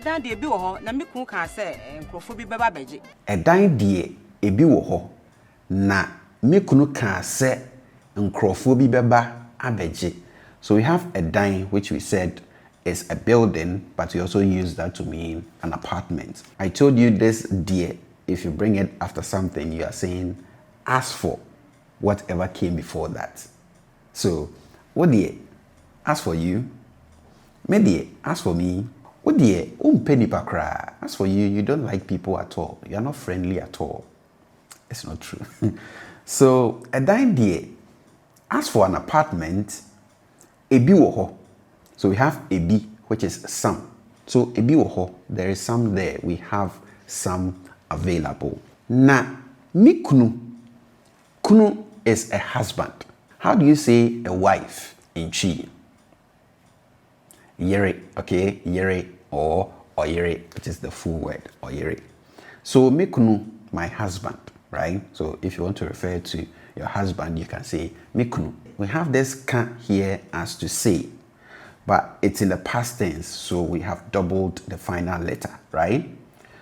dan de bi wo ho na me kun ka say enkrofo bi beba beje. Dan de ebi wo ho na me kunu ka say enkrofo bi beba abeje. So we have a dan which we said is a building, but we also use that to mean an apartment. I told you this dear, if you bring it after something, you are saying as for whatever came before that. So what dear? As for you, me dear, as for me, what dear, penny pakra. As for you, you don't like people at all. You are not friendly at all. It's not true. So a dine dear. As for an apartment, ebi wo ho. So we have ebi, which is some. So ebi wo ho, there is some there. We have some available. Na mi kunu. Kunu is a husband. How do you say a wife in Chi? Yere, okay, yere or oyere, which is the full word, oyere. So mi kunu, my husband, right? So if you want to refer to your husband, you can say mi kunu. We have this ka here as to say, but it's in the past tense, so we have doubled the final letter, right?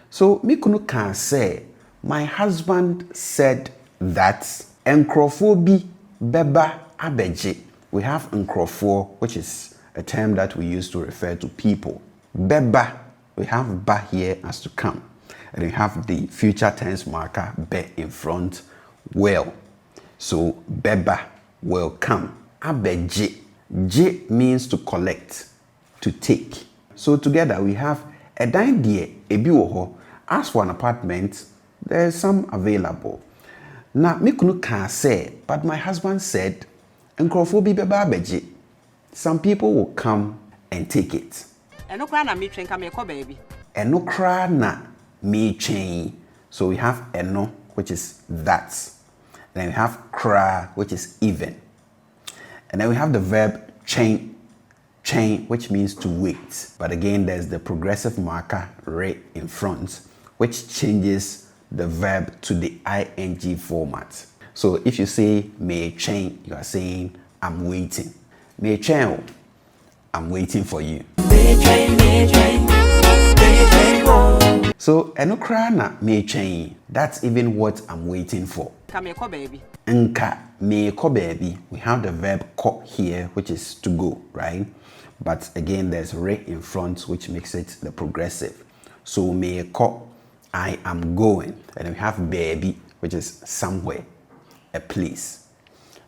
So mi kunu can say, my husband said that enkrofo bi beba abeje. We have enkrofo, which is a term that we use to refer to people. Beba, we have ba here as to come. And we have the future tense marker be in front, will. So beba will come. Abeje. J means to collect, to take. So together we have a dine die ebi wo ho. As for an apartment, there is some available. Now me kunu can say, but my husband said, enkrofo bi beba abeje. Some people will come and take it. Eno kra na me twen ka me ko baby. Eno kra na me twen. So we have eno, which is that. Then we have kra, which is even. And then we have the verb chain, which means to wait. But again, there's the progressive marker re in front, which changes the verb to the ing format. So if you say me chain, you are saying I'm waiting. Me chain, I'm waiting for you. So enokra na me chain, that's even what I'm waiting for. Kameko baby. Nka me ko baby. We have the verb ko here, which is to go, right? But again, there's re in front, which makes it the progressive. So me ko, I am going. And we have baby, which is somewhere, a place.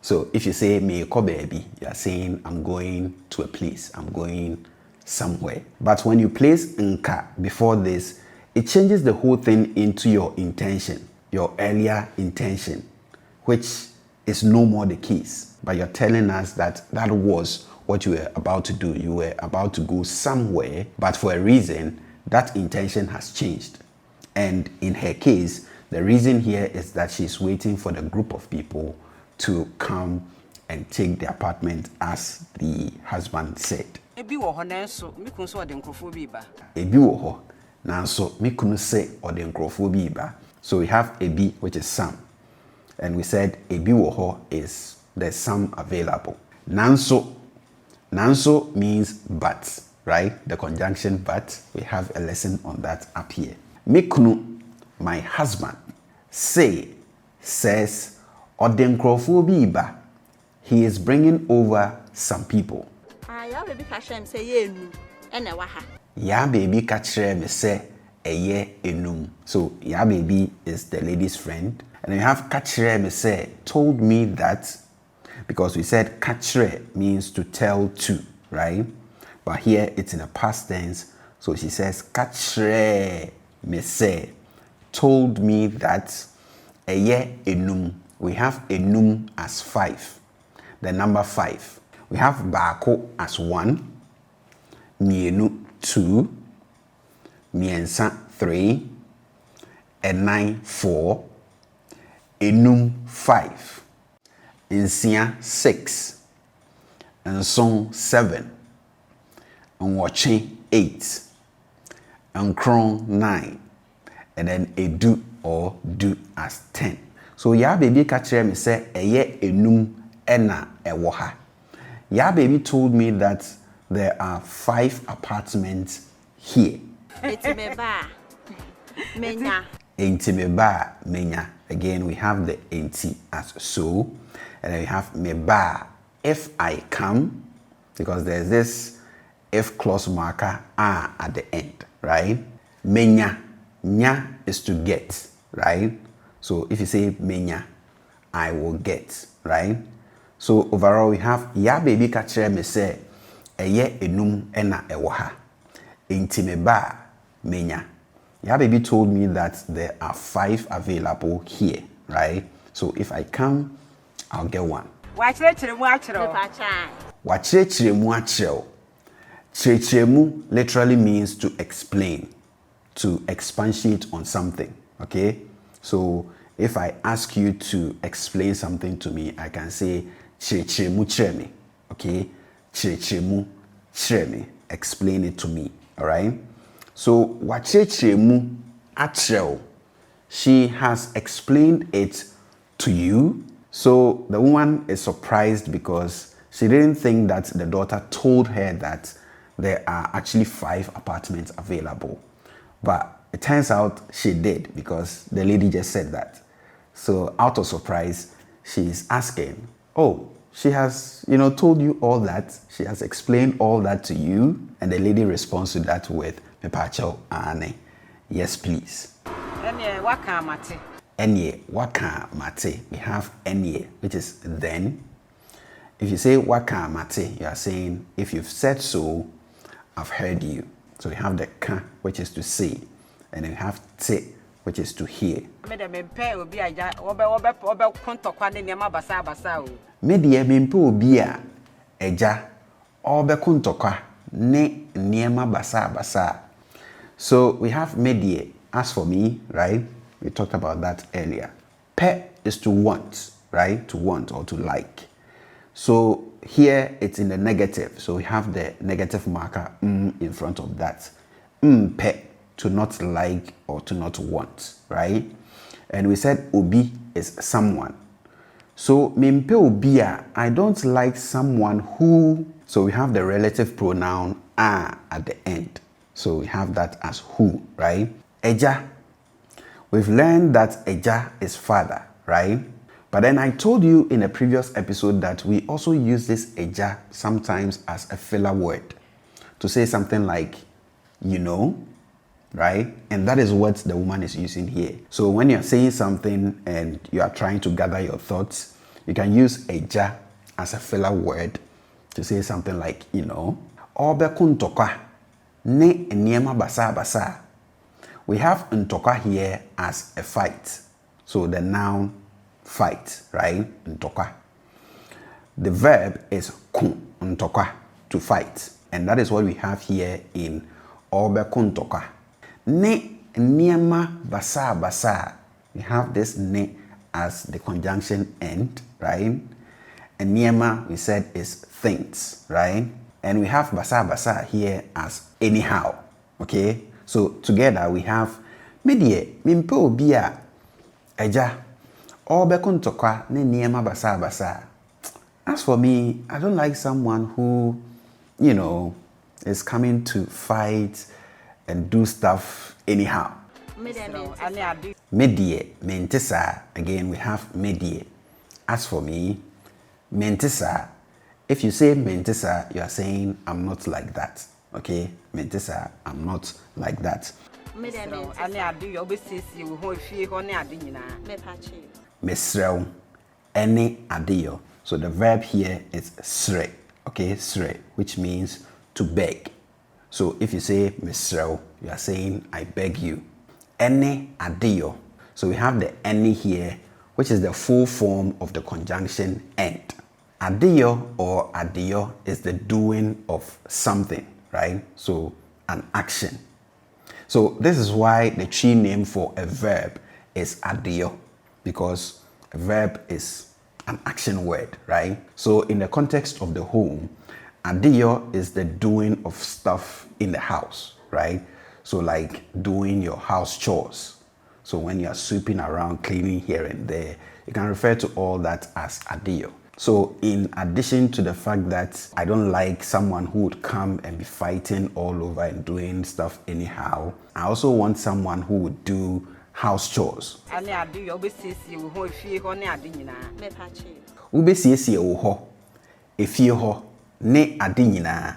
So if you say me ko baby, you are saying I'm going to a place. I'm going somewhere. But when you place nka before this, it changes the whole thing into your intention, your earlier intention, which is no more the case. But you're telling us that that was what you were about to do. You were about to go somewhere, but for a reason, that intention has changed. And in her case, the reason here is that she's waiting for the group of people to come and take the apartment as the husband said. Ebi wo ho nanso me kun so ode nkrofo bi ba. Ebi wo ho nanso me kun say ode nkrofo bi ba. So we have ebi, which is some. And we said ebi wo ho is there's some available. Nanso means but, right? The conjunction but. We have a lesson on that up here. Me kunu, my husband, says ode nkrofo bi ba. He is bringing over some people. Ya baby catch him say ye enu ene wa ha. Ya baby catch me say eye enum. So ya baby is the lady's friend. And you have catch me say told me that, because we said catch means to tell to, right? But here it's in a past tense. So she says catch me say told me that eye enum. We have enum as 5. The number 5. We have baako as 1, mienu 2, miensa 3, enan 4, enum 5, nsia 6, nson 7, nwɔtwe 8, nkron 9, and then edu or do as 10. So ya baby catch me say eye enum ena ewo ha. Ya baby told me that there are 5 apartments here. It's me ba. Menya. Enti me ba menya. Again, we have the enti as so, and then we have me ba if I come, because there's this if clause marker at the end, right? Menya, nya is to get, right? So if you say menya, I will get, right? So overall we have ya baby ka kire me say eye enum ena ewo enti me ba menya. Ya baby told me that there are 5 available here, right? So if I come, I'll get 1. Wachirechiremu achiro. Wachirechiremu achiro. Chirechiremu literally means to explain, to expatiate on something, okay? So if I ask you to explain something to me, I can say chirechiremu chireme, okay? Chirechiremu chireme, explain it to me, all right? So wachirechiremu achiro, she has explained it to you. So the woman is surprised because she didn't think that the daughter told her that there are actually 5 apartments available. But it turns out she did, because the lady just said that. So out of surprise, she's asking, oh, she has, told you all that. She has explained all that to you. And the lady responds to that with, "Mepacho ane." Yes, please. Enye waka mate. Enye waka mate. We have enye, which is then. If you say waka mate, you are saying, if you've said so, I've heard you. So we have the ka, which is to say, and then we have te, which is to hear. Me de mempe obi aja obe kontokwa ne niam basa basa o. Me de mempe obi a eja obe kontokwa ne niam basa basa. So we have medie. As for me, right? We talked about that earlier. Pe is to want, right? To want or to like. So here it's in the negative. So we have the negative marker in front of that. Pe, to not like or to not want, right? And we said obi is someone. So mempe obia, I don't like someone who. So we have the relative pronoun a at the end. So we have that as who, right? Eja. We've learned that eja is father, right? But then I told you in a previous episode that we also use this eja sometimes as a filler word to say something like, right? And that is what the woman is using here. So when you're saying something and you are trying to gather your thoughts, you can use eja as a filler word to say something like, Obe kuntokwa ne niema basa basa. We have ntokwa here as a fight. So the noun fight, right? Ntokwa. The verb is kun, ntokwa, to fight. And that is what we have here in obe kuntokwa. Ne niema basa basa. We have this ne as the conjunction end, right? And niema, we said, is things, right? And we have basa basa here as anyhow, okay? So together we have medie mimpe obi a eja obe kuntokwa ne niema basa basa. As for me, I don't like someone who, is coming to fight and do stuff anyhow. Medie mentisa. Again, we have medie. As for me, mentisa. If you say mentisa, you are saying I'm not like that. Okay, mentisa, I'm not like that. Mesrel, any adio. So the verb here is sre. Okay, sre, which means to beg. So if you say mesrel, you are saying I beg you. Any adio. So we have the any here, which is the full form of the conjunction end. Adio or adio is the doing of something, right? So an action. So this is why the tree name for a verb is adio, because a verb is an action word, right? So in the context of the home, adio is the doing of stuff in the house, right? So like doing your house chores. So when you're sweeping around, cleaning here and there, you can refer to all that as adio. So in addition to the fact that I don't like someone who would come and be fighting all over and doing stuff anyhow, I also want someone who would do house chores. Ane ade yo be siesie wo ho efie ho ne ade nyina. Me pache. Wo be siesie wo ho, efie ho ne ade nyina.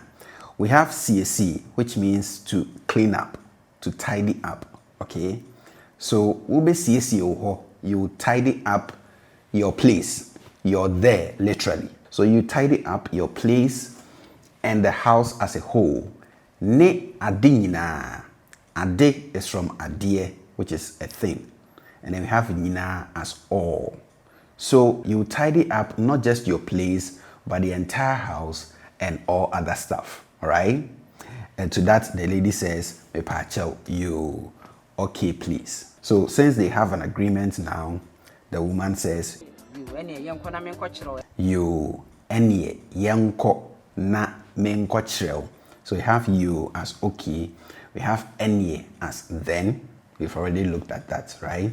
We have CSC, which means to clean up, to tidy up, okay? So wo be siesie wo ho, you tidy up your place. You're there literally. So you tidy up your place and the house as a whole. Ne ade nyina. Ade is from adie, which is a thing. And then we have nyina as all. So you tidy up not just your place, but the entire house and all other stuff. All right? And to that, the lady says, me pacho, you, okay, please. So since they have an agreement now, the woman says, you, any, yanko, na, menko chirel. So we have you as okay. We have any as then. We've already looked at that, right?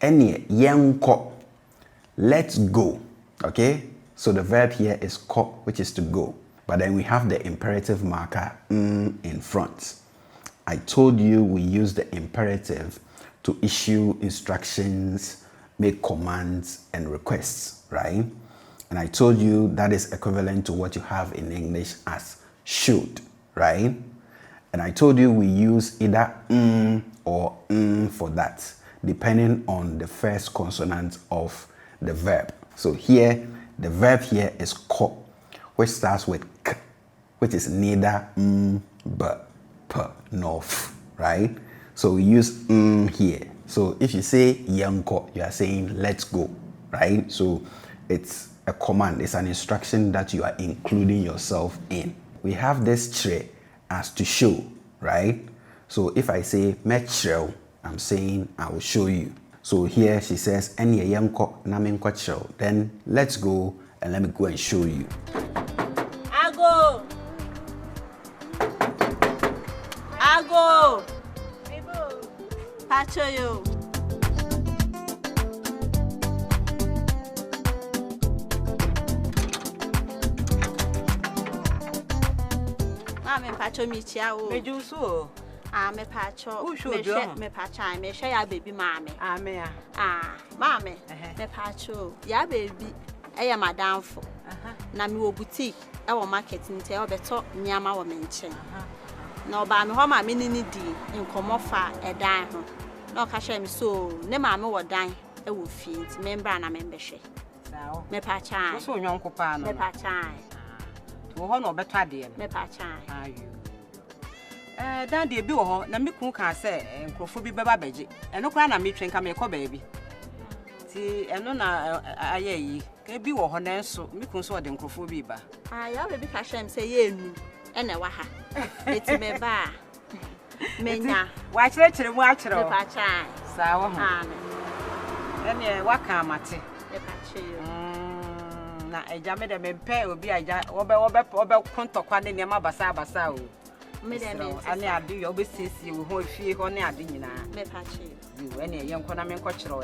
Any, yanko, let's go. Okay? So the verb here is ko, which is to go. But then we have the imperative marker in front. I told you we use the imperative to issue instructions, make commands and requests, right? And I told you that is equivalent to what you have in English as should, right? And I told you we use either or for that, depending on the first consonant of the verb. So here, the verb here is ko, which starts with k, which is neither b, p, nor f, right? So we use here. So if you say yanko, you are saying let's go, right? So it's a command, it's an instruction that you are including yourself in. We have this tre as to show, right? So if I say metro, I'm saying I will show you. So here she says any yanko na menko chro. Then let's go and let me go and show you. I go. Pacho yo. Mama pacho mi chiao. Me jusu. Me pacho. Me pacha. Me share ya baby mama. Me ya. Mama. Me pacho. Ya baby. Eya madam fo. Na mi wo boutique. E wo market nte e obeto nyama wo me nche. Na oba me ho ma me ni di nkomo fa edan ho. Na o ka hye me so ne ma me wo dan e wo fie nti membra na membehwe. Sawo. Me pacha. Wo so nyonko pa no. Me pacha. Wo ho na obeto ade no. Me pacha. Ayo. Dan de bi wo ho na me kun ka se nkrofo bi beba beje. Eno kra na me twenka me ko baabi. Ti eno na aye yi. Ka bi wo ho na enso me kun so de nkrofo bi ba. Ya baby ka hye me se ye enu. Ene wa ha. Eti me ba. Menya. Wa kire mu a kire Me o. pacha. Sawo ho. Ene wa ka amate. Me pacha yo. Na eja me de me pe obi aja obe kontokwa ne niam abasa o. Me de me. Ane ade yo obe siesie wo ho efie ho ne ade nyina. Me pacha yo. Ene ye nko na me nko kire o.